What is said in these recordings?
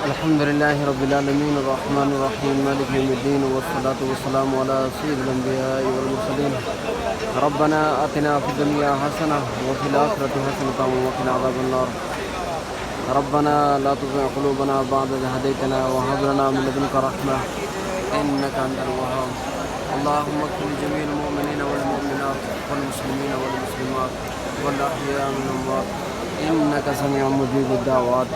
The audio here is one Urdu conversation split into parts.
الحمد لله رب العالمين الرحمن الرحيم مالك يوم الدين والصلاة والسلام على سيد الأنبياء والمرسلين. ربنا آتنا في الدنيا حسنة وفي الآخرة حسنة وقنا عذاب النار. ربنا لا تزغ قلوبنا بعد إذ هديتنا وهب لنا من لدنك رحمة إنك أنت الوهاب. اللهم اغفر لجميع المؤمنين والمؤمنات والمسلمين والمسلمات والأحياء من الأموات إنك سميع مجيب الدعوات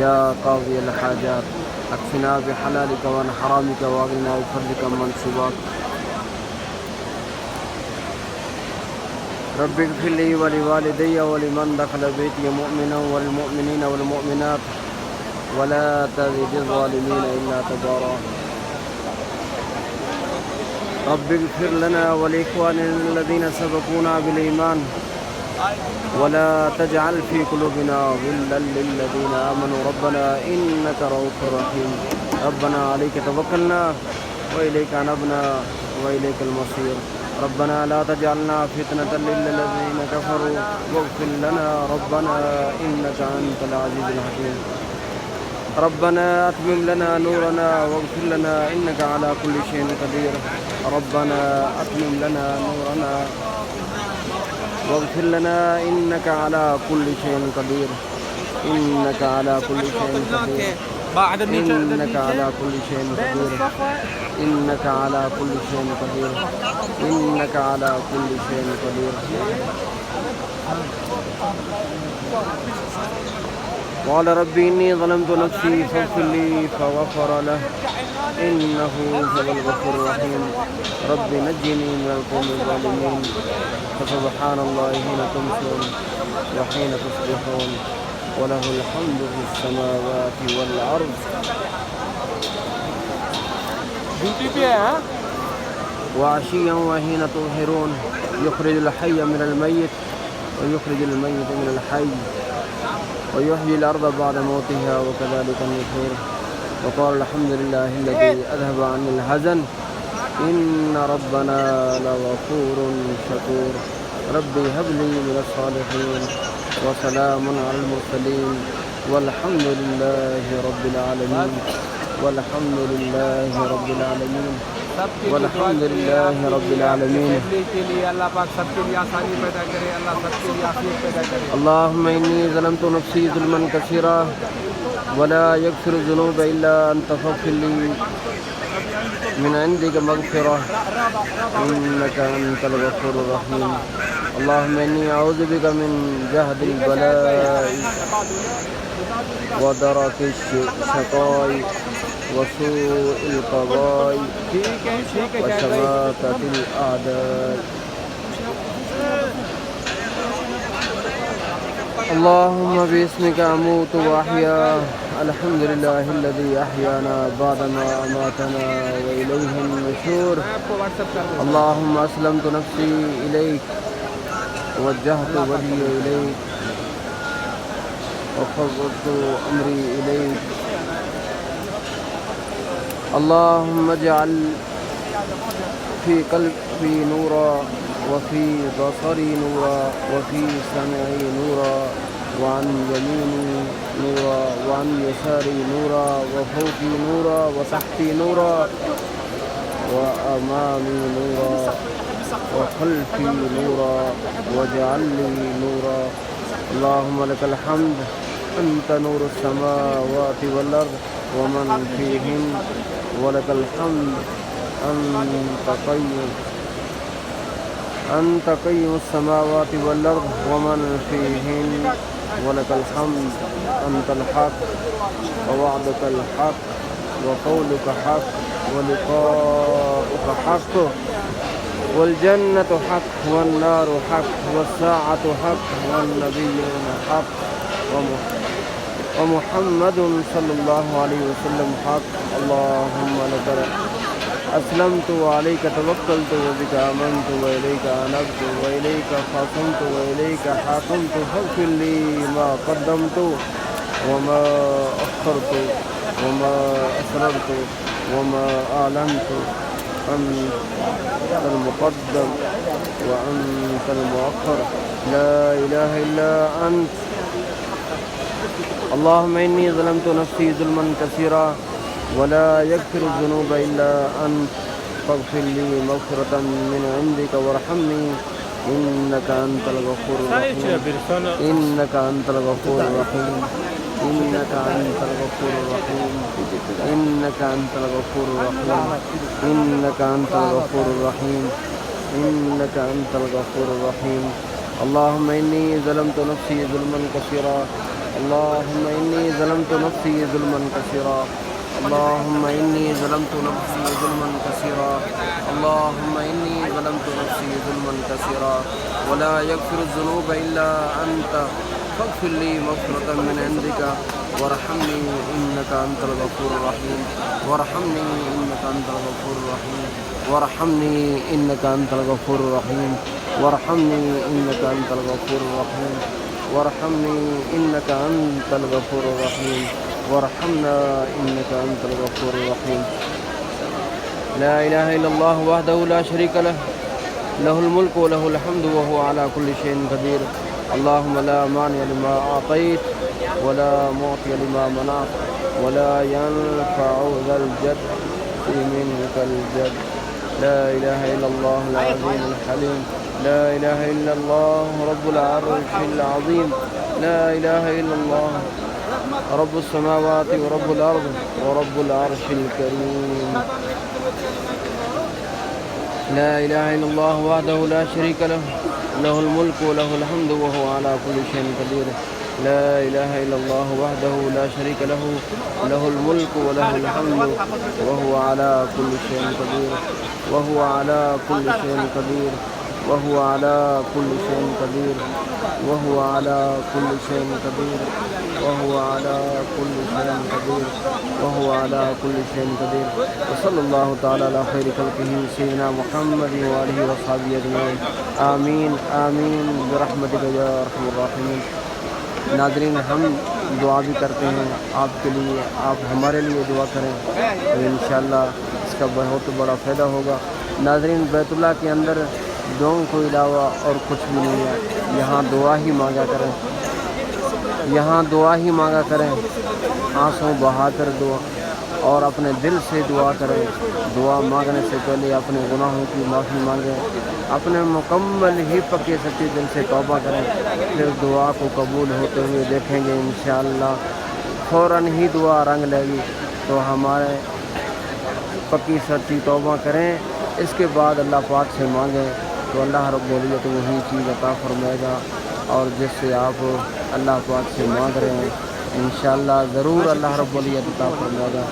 يا قاضي الحاجات. اكفنا بحلالك وعن حرامك واغننا بفضلك عمن سواك. رب اغفر لي ولوالدي ولمن دخل بيتي مؤمنا والمؤمنين والمؤمنات ولا تزد الظالمين إلا تبارا. رب اغفر لنا ولإخواننا الذين سبقونا بالإيمان ولا تجعل في قلوبنا غلا للذين آمنوا ربنا إنك رؤوف رحيم. ربنا عليك توكلنا وإليك أنبنا وإليك المصير. ربنا لا تجعلنا فتنة للذين كفروا واغفر لنا ربنا إنك أنت العزيز الحكيم. ربنا أتمم لنا نورنا واغفر لنا إنك على كل شيء قدير. ربنا أتمم لنا نورنا واغفر لنا إنك على كل شيء قدير. إنك على كل شيء قدير. إنك على كل شيء قدير. إنك على كل شيء قدير. إنك على كل شيء قدير. قال ربي إني ظلمت نفسي فاغفر لي فغفر له إنه هو الغفور الرحيم. رب نجني من القوم الظالمين. فسبحان الله حين تمسون وحين تصبحون وله الحمد في السماوات والأرض. وعشيا وحين تظهرون يخرج الحي من الميت ويخرج الميت من الحي ويحيي الأرض بعد موتها وكذلك النشور. وقال الحمد لله الذي أذهب عني الحزن إن ربنا لغفور شكور. ربي هب لي من الصالحين وسلام على المرسلين والحمد لله رب العالمين. والحمد لله رب العالمين. والحمد لله رب العالمين. اللهم إني ظلمت نفسي ظلما كثيرا ولا يغفر الذنوب إلا أنت فاغفر لي من عندك مغفرة إنك أنت الغفور الرحيم. اللهم إني أعوذ بك من جهد البلاء ودرك الشقاء وسوء القضاء وشماتة الأعداء. اللهم باسمك أموت وأحيا. الحمد لله الذي أحيانا بعدما أماتنا وإليه النشور. اللهم أسلمت نفسي إليك ووجهت وجهي إليك وفوضت أمري إليك. اللهم اجعل في قلبي نورا وفي بصري نورا وفي سمعي نورا وعن يميني نورا وعن يساري نورا وفوقي نورا وتحتي نورا وأمامي نورا وخلفي نورا واجعل لي نورا. اللهم لك الحمد أنت نور السماوات والأرض ومن فيهن ولك الحمد أنت قيم السماوات والأرض ومن فيهن ولك الحمد أنت الحق ووعدك الحق وقولك حق ولقاؤك حق والجنة حق والنار حق والساعة حق والنبيون حق ومحمد صلى الله عليه وسلم حق. اللهم لك أسلمت وعليك توكلت وبك آمنت وإليك أنبت وإليك خاصمت وإليك حاكمت فاغفر لي ما قدمت وما أخرت وما أسررت وما أعلنت. أنت المقدم وأنت المؤخر لا إله إلا أنت. اللهم إني ظلمت نفسي ظلما كثيرا ولا يغفر الذنوب إلا أنت فاغفر لي مغفرة من عندك وارحمني إنك أنت الغفور الرحيم إنك أنت الغفور الرحيم إنك أنت الغفور الرحيم إنك أنت الغفور الرحيم إنك أنت الغفور الرحيم إنك أنت الغفور الرحيم. اللهم إني ظلمت نفسي ظلما كثيرا اللهم إني ظلمت نفسي ظلما كثيرا اللهم إني ظلمت نفسي ظلما كثيرا اللهم إني ظلمت نفسي ظلما كثيرا ولا يغفر الذنوب إلا أنت فاغفر لي مغفرة من عندك وارحمني إنك أنت الغفور الرحيم وارحمني إنك أنت الغفور الرحيم وارحمني إنك أنت الغفور الرحيم وارحمني إنك أنت الغفور الرحيم وارحمني إنك أنت الغفور الرحيم وارحمنا إنك أنت الغفور الرحيم. لا إله إلا الله وحده لا شريك له له الملك وله الحمد وهو على كل شيء قدير. اللهم لا مانع لما أعطيت ولا معطي لما منعت ولا ينفع ذا الجد منك الجد. لا إله إلا الله العظيم الحليم لا إله إلا الله رب العرش العظيم لا إله إلا الله رب السماوات ورب الأرض ورب العرش الكريم. لا إله إلا الله وحده لا شريك له له الملك وله الحمد وهو على كل شيء قدير. لا إله إلا الله وحده لا شريك له له الملك وله الحمد وهو على كل شيء قدير وهو على كل شيء قدير وهو على كل شيء قدير وهو على كل شيء قدير وهو على كل شيء قدير وهو على كل شيء قدير. وصلى الله تعالى على خير خلقه سيدنا محمد وآله وصحبه أجمعين. آمین آمین برحمتک یا ارحم الراحمین. ناظرین ہم دعا بھی کرتے ہیں آپ کے لیے آپ ہمارے لیے دعا کریں تو انشاءاللہ اس کا بہت بڑا فائدہ ہوگا. ناظرین بیت اللہ کے اندر دعاؤں کو علاوہ اور کچھ بھی نہیں ہے. یہاں دعا ہی مانگا کریں یہاں دعا ہی مانگا کریں آنسوں بہا کر دعا اور اپنے دل سے دعا کریں. دعا مانگنے سے پہلے اپنے گناہوں کی معافی مانگیں اپنے مکمل ہی پکے سچے دل سے توبہ کریں پھر دعا کو قبول ہوتے ہوئے دیکھیں گے انشاءاللہ فوراً ہی دعا رنگ لے گی. تو ہمارے پکی سچی توبہ کریں اس کے بعد اللہ پاک سے مانگیں تو اللہ رب العزت وہی چیز عطا فرمائے گا اور جس سے آپ اللہ پاک سے مانگ رہے ہیں انشاءاللہ ضرور اللہ رب العزت عطا فرمائے گا.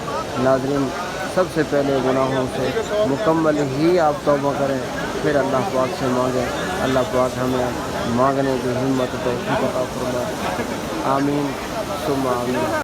ناظرین سب سے پہلے گناہوں سے مکمل ہی آپ توبہ کریں پھر اللہ پاک سے مانگیں. اللہ پاک ہمیں مانگنے کی ہمت توفیق عطا فرمائے. آمین ثم آمین.